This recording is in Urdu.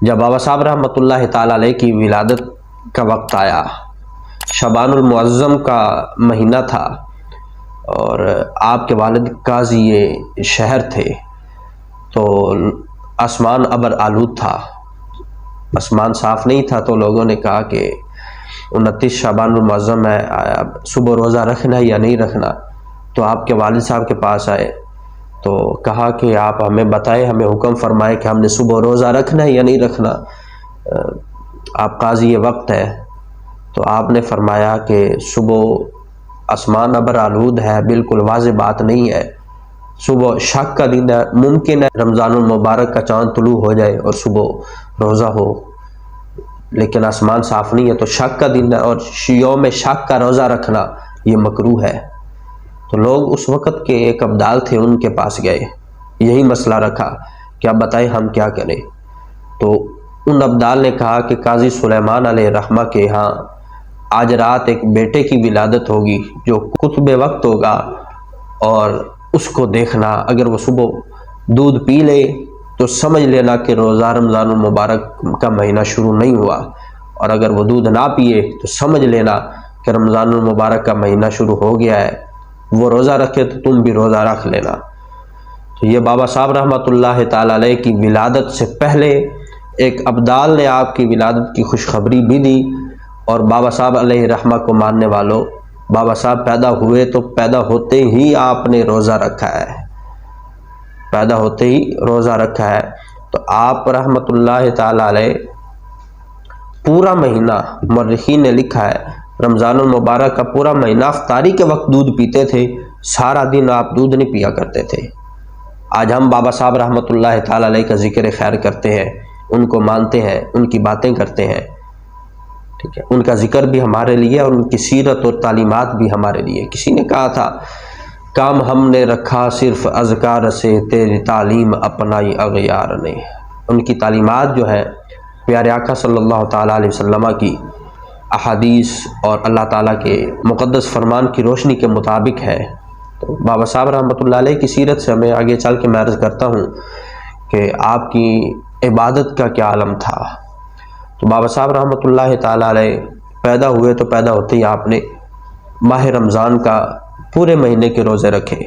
جب بابا صاحب رحمۃ اللہ تعالی علیہ کی ولادت کا وقت آیا، شعبان المعظم کا مہینہ تھا اور آپ کے والد قاضی شہر تھے، تو آسمان ابر آلود تھا، آسمان صاف نہیں تھا، تو لوگوں نے کہا کہ 29 شعبان المعظم ہے، صبح روزہ رکھنا ہے یا نہیں رکھنا؟ تو آپ کے والد صاحب کے پاس آئے تو کہا کہ آپ ہمیں بتائیں، ہمیں حکم فرمائے کہ ہم نے صبح روزہ رکھنا ہے یا نہیں رکھنا، آپ قاضی یہ وقت ہے۔ تو آپ نے فرمایا کہ صبح آسمان ابر آلود ہے، بالکل واضح بات نہیں ہے، صبح شک کا دن ہے، ممکن ہے رمضان المبارک کا چاند طلوع ہو جائے اور صبح روزہ ہو، لیکن آسمان صاف نہیں ہے، تو شک کا دن ہے اور یوم شک کا روزہ رکھنا یہ مکروہ ہے۔ تو لوگ اس وقت کے ایک ابدال تھے، ان کے پاس گئے، یہی مسئلہ رکھا کہ اب بتائیں ہم کیا کریں۔ تو ان ابدال نے کہا کہ قاضی سلیمان علیہ الرحمہ کے ہاں آج رات ایک بیٹے کی ولادت ہوگی جو قطب وقت ہوگا، اور اس کو دیکھنا، اگر وہ صبح دودھ پی لے تو سمجھ لینا کہ روزہ رمضان المبارک کا مہینہ شروع نہیں ہوا، اور اگر وہ دودھ نہ پیے تو سمجھ لینا کہ رمضان المبارک کا مہینہ شروع ہو گیا ہے، وہ روزہ رکھے تو تم بھی روزہ رکھ لینا۔ تو یہ بابا صاحب رحمۃ اللہ تعالی علیہ کی ولادت سے پہلے ایک ابدال نے آپ کی ولادت کی خوشخبری بھی دی، اور بابا صاحب علیہ رحمہ کو ماننے والوں، بابا صاحب پیدا ہوئے تو پیدا ہوتے ہی آپ نے روزہ رکھا ہے، پیدا ہوتے ہی روزہ رکھا ہے۔ تو آپ رحمۃ اللہ تعالی علیہ پورا مہینہ، مورخین نے لکھا ہے، رمضان المبارک کا پورا مہینہ افطاری کے وقت دودھ پیتے تھے، سارا دن آپ دودھ نہیں پیا کرتے تھے۔ آج ہم بابا صاحب رحمۃ اللہ تعالی علیہ کا ذکر خیر کرتے ہیں، ان کو مانتے ہیں، ان کی باتیں کرتے ہیں، ٹھیک ہے، ان کا ذکر بھی ہمارے لیے اور ان کی سیرت اور تعلیمات بھی ہمارے لیے۔ کسی نے کہا تھا، کام ہم نے رکھا صرف اذکار سے، تیری تعلیم اپنائی اغیار نے۔ ان کی تعلیمات جو ہے پیارے آقا صلی اللہ تعالیٰ علیہ وسلم کی احادیث اور اللہ تعالیٰ کے مقدس فرمان کی روشنی کے مطابق ہے۔ تو بابا صاحب رحمۃ اللہ علیہ کی سیرت سے ہمیں آگے چل کے میں عرض کرتا ہوں کہ آپ کی عبادت کا کیا عالم تھا۔ تو بابا صاحب رحمۃ اللہ تعالیٰ علیہ پیدا ہوئے تو پیدا ہوتے ہی آپ نے ماہ رمضان کا پورے مہینے کے روزے رکھے۔